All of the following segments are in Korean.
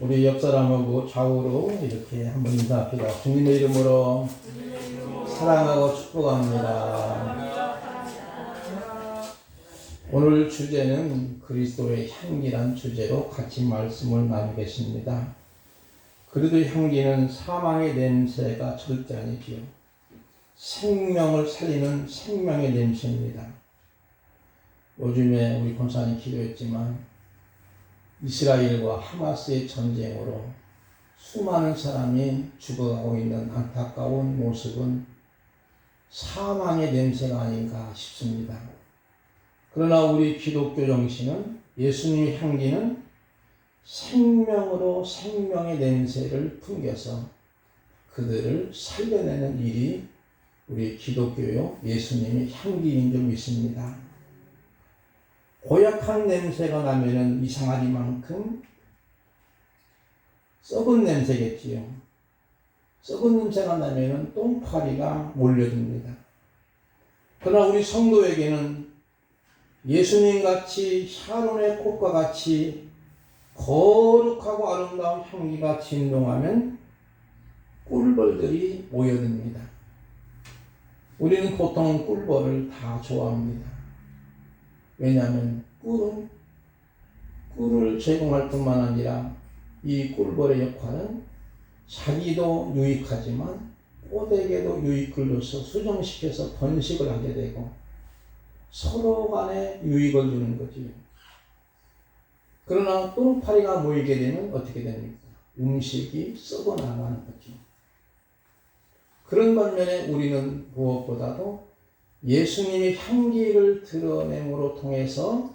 우리 옆 사람하고 좌우로 이렇게 한번 인사합시다. 주님의 이름으로 사랑하고 축복합니다. 오늘 주제는 그리스도의 향기란 주제로 같이 말씀을 나누겠습니다. 그리스도의 향기는 사망의 냄새가 절대 아니지요. 생명을 살리는 생명의 냄새입니다. 요즘에 우리 권사님 기도했지만 이스라엘과 하마스의 전쟁으로 수많은 사람이 죽어가고 있는 안타까운 모습은 사망의 냄새가 아닌가 싶습니다. 그러나 우리 기독교 정신은 예수님의 향기는 생명으로 생명의 냄새를 풍겨서 그들을 살려내는 일이 우리 기독교요 예수님의 향기인 줄 믿습니다. 고약한 냄새가 나면은 이상하리만큼 썩은 냄새겠지요. 썩은 냄새가 나면은 똥파리가 몰려듭니다. 그러나 우리 성도에게는 예수님같이 샤론의 꽃과 같이 거룩하고 아름다운 향기가 진동하면 꿀벌들이 모여듭니다. 우리는 보통 꿀벌을 다 좋아합니다. 왜냐하면 꿀을 제공할 뿐만 아니라 이 꿀벌의 역할은 자기도 유익하지만 꽃에게도 유익을 줘서 수정시켜서 번식을 하게 되고 서로 간에 유익을 주는 거지요. 그러나 똥파리가 모이게 되면 어떻게 됩니까? 음식이 썩어 나가는 거죠. 그런 반면에 우리는 무엇보다도 예수님의 향기를 드러냄으로 통해서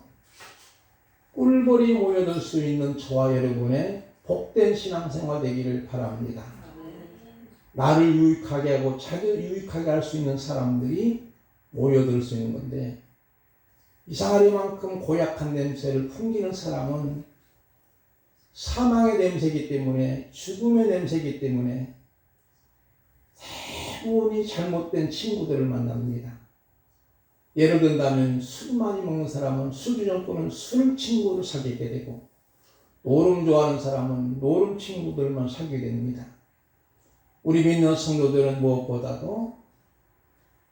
꿀벌이 모여들 수 있는 저와 여러분의 복된 신앙생활 되기를 바랍니다. 나를 유익하게 하고 자기를 유익하게 할 수 있는 사람들이 모여들 수 있는 건데 이상하리만큼 고약한 냄새를 풍기는 사람은 사망의 냄새이기 때문에 죽음의 냄새이기 때문에 대부분이 잘못된 친구들을 만납니다. 예를 든다면 술 많이 먹는 사람은 술주정 또는 술 친구를 사귀게 되고 노름 좋아하는 사람은 노름 친구들만 사귀게 됩니다. 우리 믿는 성도들은 무엇보다도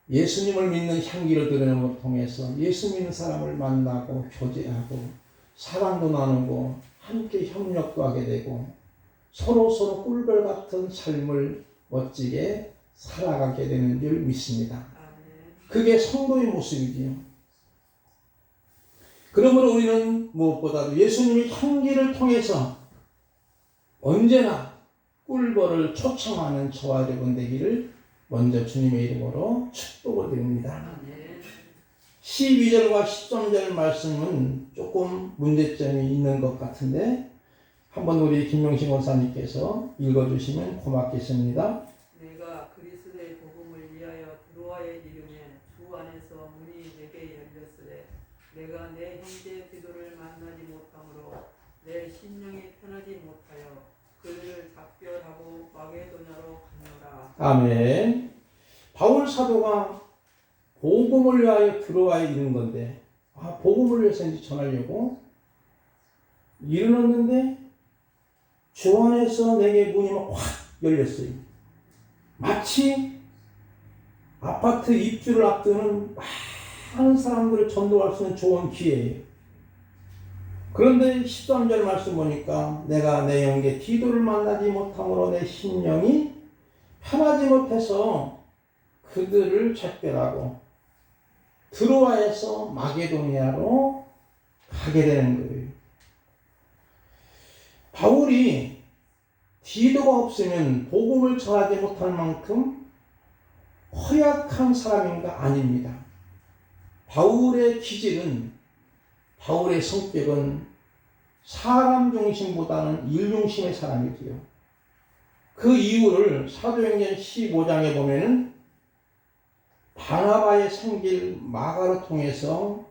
예수님을 믿는 향기를 드러내는 통해서 예수 믿는 사람을 만나고 교제하고 사랑도 나누고 함께 협력도 하게 되고 서로 꿀벌 같은 삶을 멋지게 살아가게 되는 줄 믿습니다. 그게 성도의 모습이지요. 그러므로 우리는 무엇보다도 예수님의 향기를 통해서 언제나 꿀벌을 초청하는 저와 여러분 되기를 먼저 주님의 이름으로 축복을 드립니다. 12절과 13절 말씀은 조금 문제점이 있는 것 같은데 한번 우리 김명식 원사님께서 읽어주시면 고맙겠습니다. 내가 그리스도의 복음을 위하여 드로아에 이르매 주 안에서 문이 내게 열렸으되 내가 내 형제 디도를 만나지 못하므로 내 심령이 편하지 못하여 그들을 작별하고 마게도냐로 갔노라. 아멘. 바울 사도가 복음을 위하여 드로아에 이른 건데 복음을 위해서 이제 전하려고 일어났는데 주 안에서 내게 문이 확 열렸어요. 마치 아파트 입주를 앞두는 많은 사람들을 전도할 수 있는 좋은 기회예요. 그런데 13절 말씀 보니까 내가 내 형제 디도를 만나지 못함으로 내 심령이 편하지 못해서 그들을 작별하고 드로아에서 마게도니아로 가게 되는 거예요. 바울이 디도가 없으면 복음을 전하지 못할 만큼 허약한 사람인가? 아닙니다. 바울의 기질은, 바울의 성격은 사람 중심보다는 일 중심의 사람이지요. 그 이유를 사도행전 15장에 보면은 바나바의 생길 마가로 통해서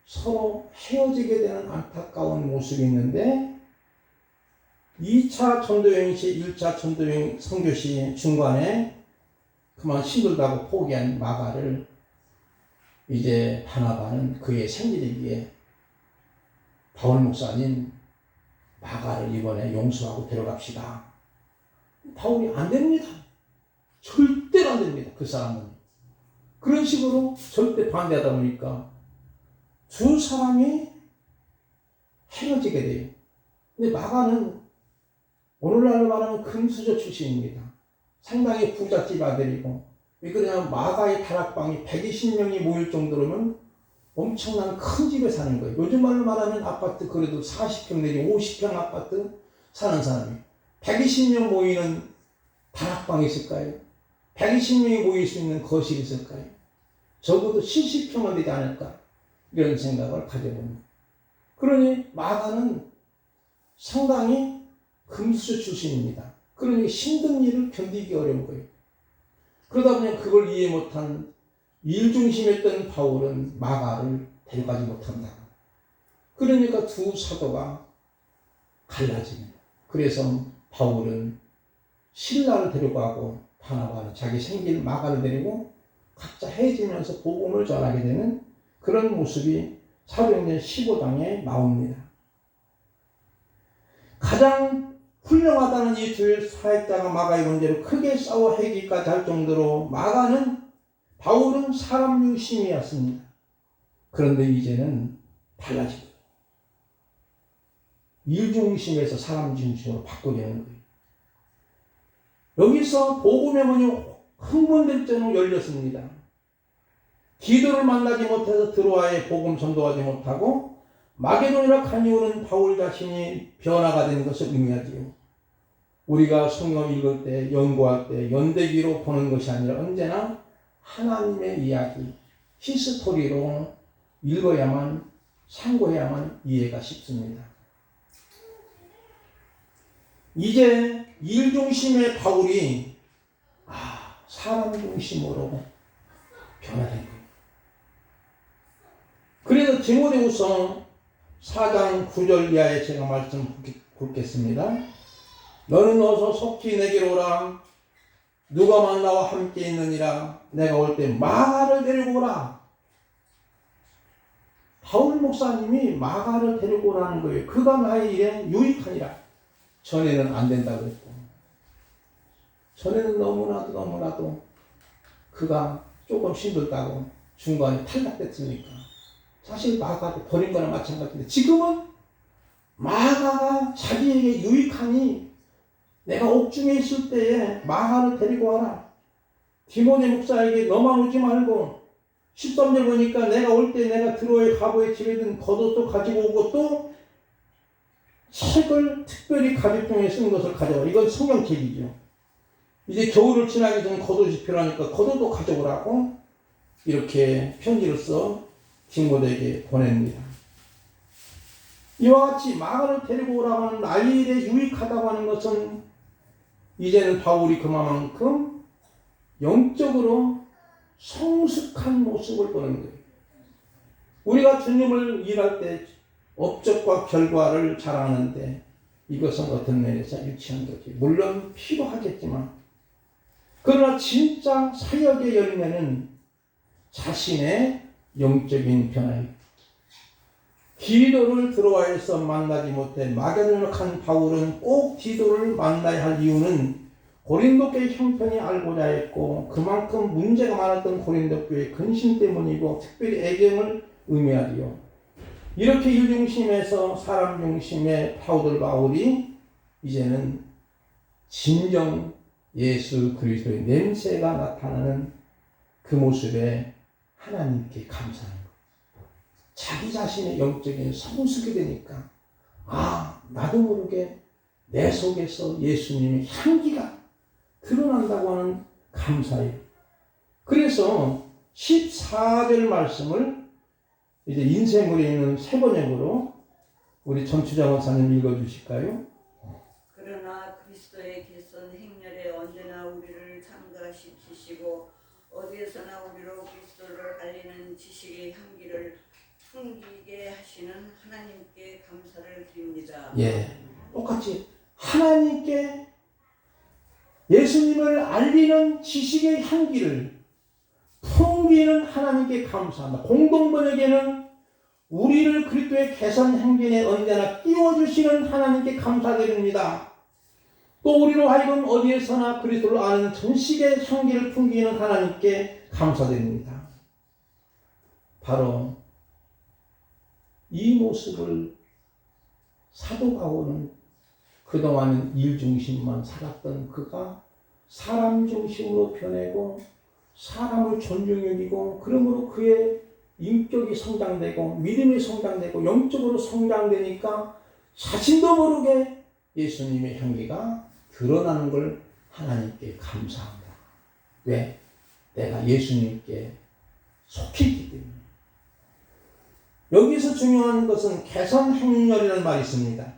서로 헤어지게 되는 안타까운 모습이 있는데 2차 전도여행 시 1차 전도여행 선교 시 중간에 그만 힘들다고 포기한 마가를 이제 바나바는 그의 생일이기에 바울 목사님 마가를 이번에 용서하고 데려갑시다. 바울이 안 됩니다. 절대로 안 됩니다. 그 사람은. 그런 식으로 절대 반대하다 보니까 두 사람이 헤어지게 돼요. 근데 마가는 오늘날로 말하면 금수저 출신입니다. 상당히 부잣집 아들이고, 왜 그러냐면 마가의 다락방이 120명이 모일 정도로는 엄청난 큰 집에 사는 거예요. 요즘 말로 말하면 아파트 그래도 40평 내지 50평 아파트 사는 사람이 120명 모이는 다락방이 있을까요? 120명이 모일 수 있는 거실이 있을까요? 적어도 70평은 되지 않을까? 이런 생각을 가져봅니다. 그러니 마가는 상당히 금수저 출신입니다. 그러니 힘든 일을 견디기 어려운 거예요. 그러다 보니 그걸 이해 못한 일중심했던 바울은 마가를 데려가지 못한다. 그러니까 두 사도가 갈라집니다. 그래서 바울은 실라를 데려가고 바나바는 자기 생길 마가를 데리고 각자 헤어지면서 복음을 전하게 되는 그런 모습이 사도행전 15장에 나옵니다. 가장 훌륭하다는 이 두 사역자가 마가의 문제로 크게 싸워 해기까지 할 정도로 바울은 사람 중심이었습니다. 그런데 이제는 달라진 거예요. 일 중심에서 사람 중심으로 바꾸려는 거예요. 여기서 복음의 문이 흥분될정으로 열렸습니다. 디도를 만나지 못해서 드로아에 복음 전도하지 못하고 마게도니아로 간 이유는 바울 자신이 변화가 된 것을 의미하지요. 우리가 성경 읽을 때, 연구할 때 연대기로 보는 것이 아니라 언제나 하나님의 이야기, 히스토리로 읽어야만, 참고해야만 이해가 쉽습니다. 이제 일 중심의 바울이 사람 중심으로 변화된 거예요. 그래서 디모데후서 4장 9절 이하에 제가 말씀 굵겠습니다. 너는 어서 속히 내게로 오라. 누가 만나와 함께 있느니라. 내가 올 때 마가를 데리고 오라. 바울 목사님이 마가를 데리고 오라는 거예요. 그가 나의 일에 유익하니라. 전에는 안 된다고 했고, 전에는 너무나도 그가 조금 힘들다고 중간에 탈락됐으니까 사실 마가도 버린 거나 마찬가지인데, 지금은 마가가 자기에게 유익하니 내가 옥중에 있을 때에 마가를 데리고 와라. 디모데 목사에게 너만 오지 말고, 13절 보니까 내가 올 때 내가 드로아의 가보에 집에든 겉옷도 가지고 오고 또 책을 특별히 가죽통에 쓴 것을 가져와. 이건 성경책이죠. 이제 겨울을 지나기 전에 겉옷이 필요하니까 겉옷도 가져오라고 이렇게 편지를 써 디모데에게 보냅니다. 이와 같이 마가를 데리고 오라고 하는 나의 일에 유익하다고 하는 것은 이제는 바울이 그만큼 영적으로 성숙한 모습을 보는 거예요. 우리가 주님을 일할 때 업적과 결과를 자랑하는데 이것은 어떤 면에서 유치한 거지. 물론 필요하겠지만, 그러나 진짜 사역의 열매는 자신의 영적인 변화입니다. 디도를 드로아에서 만나지 못해 마게도냐로 간 바울은 꼭 디도를 만나야 할 이유는 고린도 교회 형편이 알고자 했고, 그만큼 문제가 많았던 고린도 교회 근심 때문이고, 특별히 애경을 의미하지요. 이렇게 일 중심에서 사람 중심의 바울이 이제는 진정 예수 그리스도의 냄새가 나타나는 그 모습에 하나님께 감사하는 것. 자기 자신의 영적인 성숙이 되니까 나도 모르게 내 속에서 예수님의 향기가 드러난다고 하는 감사예요. 그래서 14절 말씀을 이제 인생으로 있는 세 번역으로 우리 전추자 원사님 읽어주실까요? 그러나 그리스도의 개선 행렬에 언제나 우리를 참가시키시고 어디에서나 우리로 그리스도를 알리는 지식의 향기를 풍기게 하시는 하나님께 감사를 드립니다. 예, 똑같이 하나님께 예수님을 알리는 지식의 향기를 풍기는 하나님께 감사한다. 공동번역에는 우리를 그리스도의 개선 행진에 언제나 끼워주시는 하나님께 감사드립니다. 또 우리로 하여금 어디에서나 그리스도를 아는 전식의 향기를 풍기는 하나님께 감사드립니다. 바로 이 모습을 사도 바울은 그동안 일 중심만 살았던 그가 사람 중심으로 변하고 사람을 존중 여기고 그러므로 그의 인격이 성장되고 믿음이 성장되고 영적으로 성장되니까 자신도 모르게 예수님의 향기가 드러나는 걸 하나님께 감사합니다. 왜? 내가 예수님께 속해 있기 때문에. 여기서 중요한 것은 개선 행렬이라는 말이 있습니다.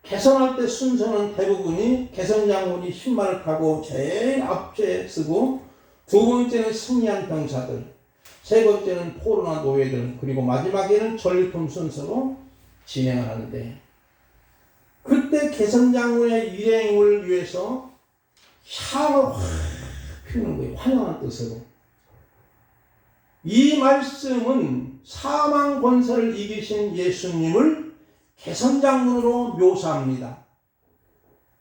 개선할 때 순서는 대부분이 개선장군이 신발을 타고 제일 앞에 쓰고 두 번째는 승리한 병사들, 세 번째는 포로나 노예들, 그리고 마지막에는 전리품 순서로 진행을 하는데 그때 개선장군의 일행을 위해서 향을 확 피우는 거예요. 환영한 뜻으로. 이 말씀은 사망 권세를 이기신 예수님을 개선장군으로 묘사합니다.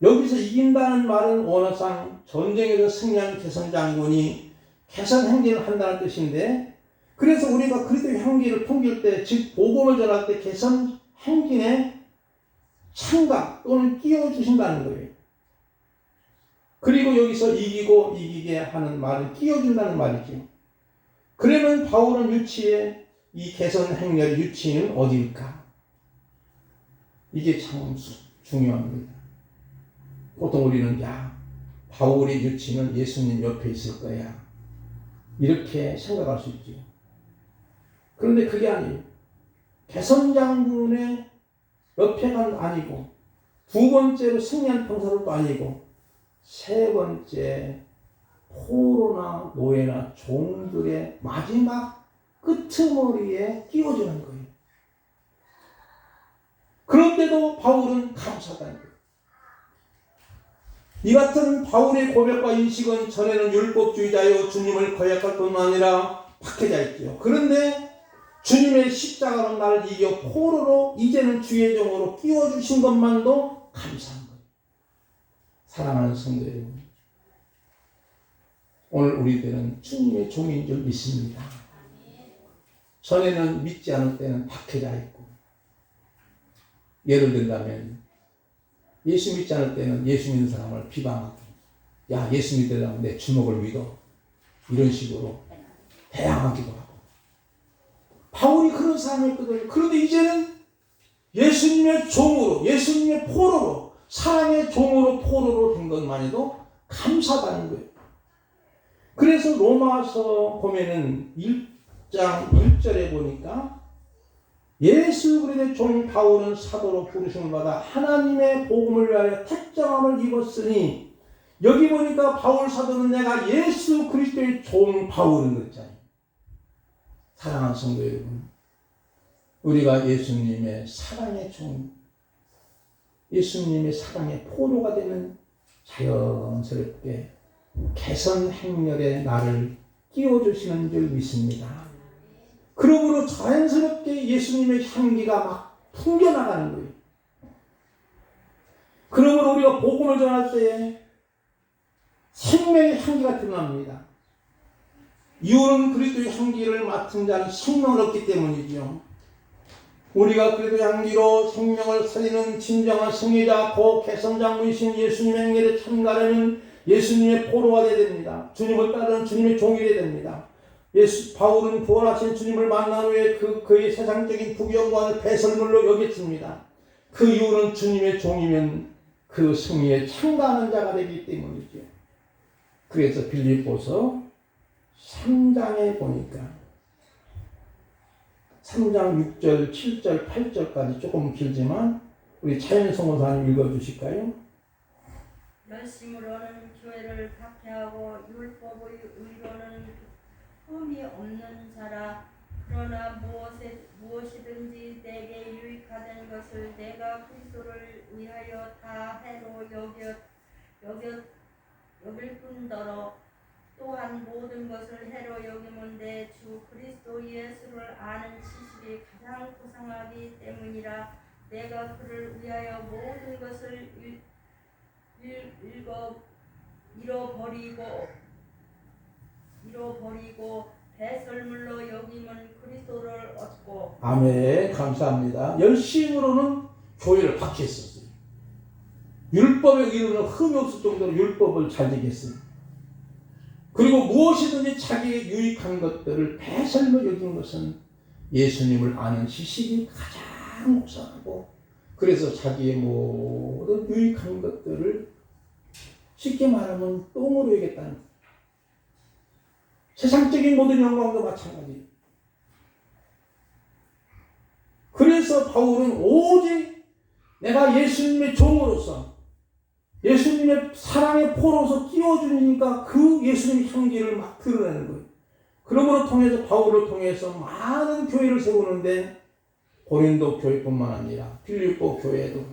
여기서 이긴다는 말은 원어상 전쟁에서 승리한 개선장군이 개선 행진을 한다는 뜻인데 그래서 우리가 그리스도의 향기를 풍길 때, 즉 복음을 전할 때 개선 행진에 참가 또는 끼워주신다는 거예요. 그리고 여기서 이기고 이기게 하는 말은 끼워준다는 말이죠. 그러면 바울은 유치의 이 개선 행렬의 유치는 어디일까? 이게 참 중요합니다. 보통 우리는 바울의 유치는 예수님 옆에 있을 거야 이렇게 생각할 수 있죠. 그런데 그게 아니에요. 개선장군의 옆에가 아니고 두 번째로 승리한 병사도 아니고 세 번째 포로나 노예나 종들의 마지막 끄트머리에 끼워주는 거예요. 그런데도 바울은 감사하다는 거예요. 이 같은 바울의 고백과 인식은 전에는 율법주의자여 주님을 거역할 뿐만 아니라 박해자 있지요. 그런데 주님의 십자가로 나를 이겨 포로로 이제는 주의 종으로 끼워주신 것만도 감사한 거예요. 사랑하는 성도 여러분, 오늘 우리들은 주님의 종인 줄 믿습니다. 전에는 믿지 않을 때는 박해자 있고, 예를 들자면 예수 믿지 않을 때는 예수 믿는 사람을 비방하고, 야 예수 믿으려면 내 주먹을 믿어, 이런 식으로 대항하기도 하고. 바울이 그런 사람이었거든요. 그런데 이제는 예수님의 종으로, 예수님의 포로로, 사랑의 종으로 포로로 된 것만해도 감사하다는 거예요. 그래서 로마서 보면은 1장 1절에 보니까 예수 그리스도의 종 바울은 사도로 부르심을 받아 하나님의 복음을 위하여 택정함을 입었으니, 여기 보니까 바울 사도는 내가 예수 그리스도의 종 바울은 그랬잖아요. 사랑하는 성도 여러분, 우리가 예수님의 사랑의 종, 예수님의 사랑의 포로가 되면 자연스럽게 개선 행렬에 나를 끼워주시는 줄 믿습니다. 그러므로 자연스럽게 예수님의 향기가 막 풍겨나가는 거예요. 그러므로 우리가 복음을 전할 때에 생명의 향기가 드러납니다. 이유는 그리스도의 향기를 맡은 자는 생명을 얻기 때문이죠. 우리가 그리스도의 향기로 생명을 살리는 진정한 승리자, 고 개선장군이신 예수님의 행렬에 참가하려면 예수님의 포로가 되어야 됩니다. 주님을 따르는 주님의 종이 되어야 됩니다. 바울은 부활하신 주님을 만난 후에 그의 세상적인 부귀영광을 배설물로 여겼습니다. 그 이유는 주님의 종이면 그 승리에 참가하는 자가 되기 때문이죠. 그래서 빌립보서 3장에 보니까 3장 6절, 7절, 8절까지 조금 길지만 우리 차윤성 목사님 읽어주실까요? 열심으로는 교회를 박해하고 율법의 의로는 흠이 없는 자라. 그러나 무엇이든지 내게 유익하던 것을 내가 그리스도를 위하여 다 해로 여길 뿐더러 또한 모든 것을 해로 여기문데 주 그리스도 예수를 아는 지식이 가장 고상하기 때문이라. 내가 그를 위하여 모든 것을 잃어버리고 배설물로 여김은 그리스도를 얻고. 아멘. 감사합니다. 열심으로는 교회를 박했었어요. 율법에 이르는 흠이 없을 정도로 율법을 잘 지켰습니다. 그리고 무엇이든지 자기의 유익한 것들을 배설로 여기는 것은 예수님을 아는 지식이 가장 우선하고, 그래서 자기의 모든 유익한 것들을 쉽게 말하면 똥으로 여겼다는 거예요. 세상적인 모든 영광도 마찬가지예요. 그래서 바울은 오직 내가 예수님의 종으로서 예수님의 사랑의 포로서 끼워주니까 그 예수님의 향기를 막 드러내는 거예요. 그러므로 통해서 바울을 통해서 많은 교회를 세우는데 고린도 교회뿐만 아니라 빌립보 교회도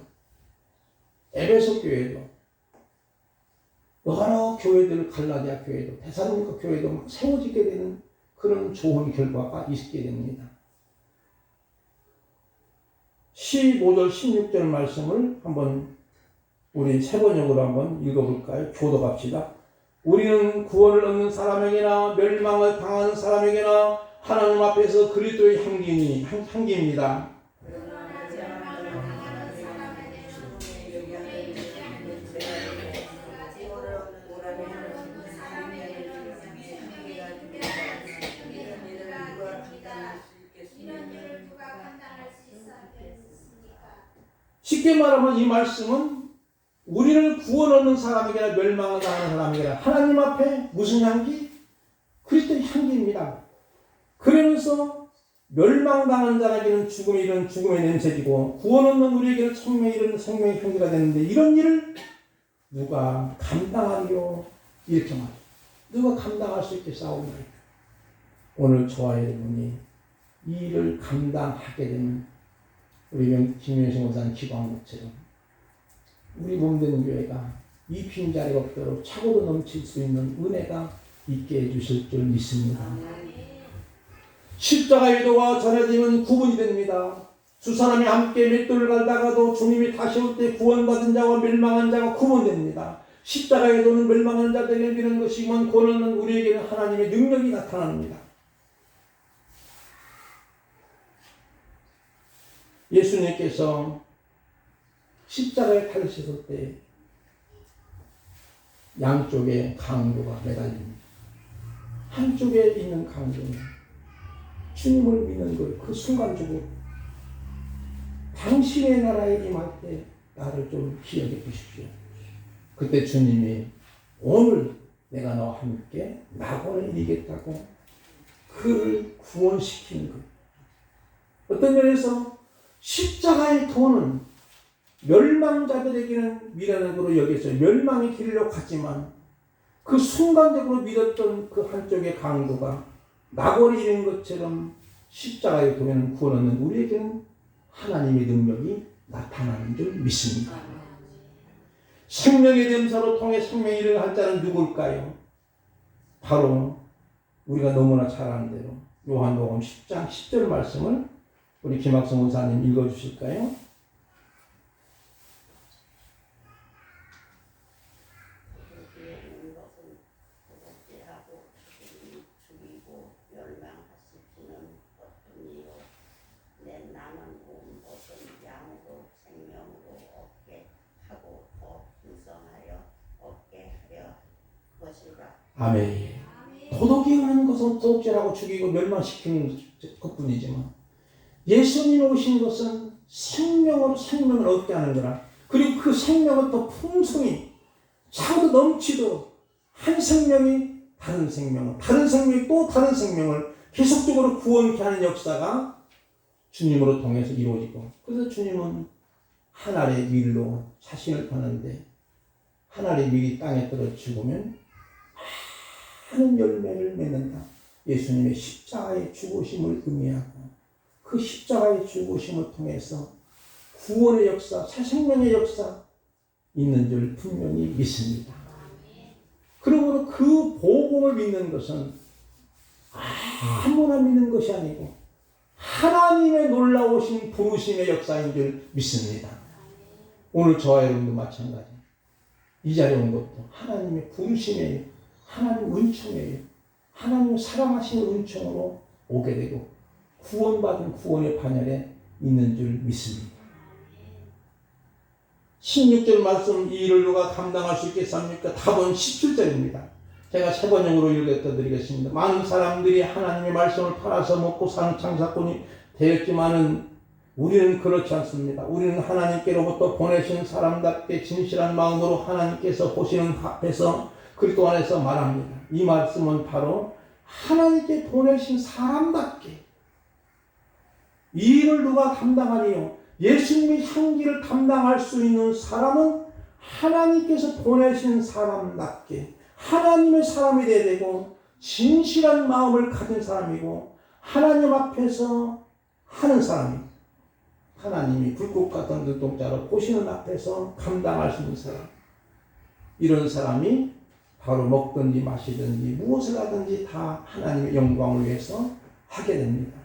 에베소 교회도 여러 교회들, 갈라디아 교회도 데살로니가 교회도 막 세워지게 되는 그런 좋은 결과가 있게 됩니다. 15절 16절 말씀을 한번 우리 세 번역으로 한번 읽어볼까요? 교독합시다. 우리는 구원을 얻는 사람에게나 멸망을 당하는 사람에게나 하나님 앞에서 그리스도의 향기입니다. 쉽게 말하면 이 말씀은 우리를 구원 얻는 사람에게나 멸망을 당하는 사람에게나 하나님 앞에 무슨 향기? 그리스도의 향기입니다. 그러면서 멸망당한 자에게는 죽음이 이른 죽음의 냄새지고 구원 얻는 우리에게는 생명이 이른 생명의 향기가 되는데 이런 일을 누가 감당하리요? 이렇게 말해요. 누가 감당할 수 있게 싸우나요? 오늘 저와 여러분이 이 일을 감당하게 되면 우리 김현식 목사님 기도한 것처럼 우리 몸되는 교회가 이 빈자리가 없도록 차고도 넘칠 수 있는 은혜가 있게 해주실 줄 믿습니다. 십자가의 도가 전해지면 구분이 됩니다. 두 사람이 함께 맷돌을 갈다가도 주님이 다시 올 때 구원받은 자와 멸망한 자가 구분됩니다. 십자가의 도는 멸망하는 자들에게 비는 것이지만 구원은 우리에게는 하나님의 능력이 나타납니다. 예수님께서 십자가에 달리셨을 때 양쪽에 강도가 매달립니다. 한쪽에 있는 강도는 주님을 믿는 걸 그 순간적으로 당신의 나라에 임할 때 나를 좀 기억해 주십시오. 그때 주님이 오늘 내가 너와 함께 낙원을 이기겠다고 그를 구원시키는 거예요. 어떤 면에서 십자가의 도는 멸망자들에게는 미련으로 여겨서 멸망의 길로 갔지만 그 순간적으로 믿었던 그 한쪽의 강도가 낙원이 이른 것처럼 십자가의 도에는 구원 얻는 우리에게는 하나님의 능력이 나타나는 줄 믿습니다. 생명의 점사로 통해 생명이 이르는 한 자는 누굴까요? 바로 우리가 너무나 잘 아는 대로 요한복음 10장 10절 말씀을 우리 김학성 목사님 읽어주실까요? 아멘. 도덕이 하는 것은 도둑질하고 죽이고 멸망시키는 것뿐이지만 예수님이 오신 것은 생명으로 생명을 얻게 하는 거라. 그리고 그 생명을 더 풍성히 차고 넘치도록 한 생명이 다른 생명을, 다른 생명이 또 다른 생명을 계속적으로 구원케 하는 역사가 주님으로 통해서 이루어지고, 그래서 주님은 하늘의 밀로 자신을 파는데 하늘의 밀이 땅에 떨어 죽으면 많은 열매를 맺는다. 예수님의 십자가의 죽으심을 의미하고 그 십자가의 죽으심을 통해서 구원의 역사, 새 생명의 역사 있는 줄 분명히 믿습니다. 그러므로 그 복음을 믿는 것은 아무나 믿는 것이 아니고 하나님의 놀라우신 부르심의 역사인 줄 믿습니다. 오늘 저와 여러분도 마찬가지. 이 자리에 온 것도 하나님의 부르심이에요. 하나님 은총이에요. 하나님 사랑하시는 은총으로 오게 되고 구원받은 구원의 반열에 있는 줄 믿습니다. 16절 말씀, 이 일을 누가 감당할 수 있겠습니까? 답은 17절입니다. 제가 세 번역으로 읽어드리겠습니다. 많은 사람들이 하나님의 말씀을 팔아서 먹고 사는 창사꾼이 되었지만은 우리는 그렇지 않습니다. 우리는 하나님께로부터 보내신 사람답게 진실한 마음으로 하나님께서 보시는 앞에서 그리스도 안에서 말합니다. 이 말씀은 바로 하나님께 보내신 사람답게 이 일을 누가 감당하리요? 예수님의 향기를 감당할 수 있는 사람은 하나님께서 보내신 사람답게 하나님의 사람이 되어야 되고 진실한 마음을 가진 사람이고 하나님 앞에서 하는 사람입니다. 하나님이 불꽃 같은 눈동자로 보시는 앞에서 감당할 수 있는 사람, 이런 사람이 바로 먹든지 마시든지 무엇을 하든지 다 하나님의 영광을 위해서 하게 됩니다.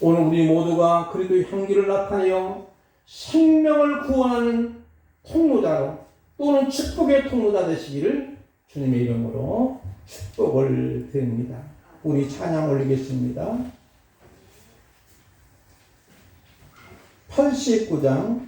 오늘 우리 모두가 그리스도의 향기를 나타내어 생명을 구원하는 통로자로 또는 축복의 통로자 되시기를 주님의 이름으로 축복을 드립니다. 우리 찬양 올리겠습니다. 89장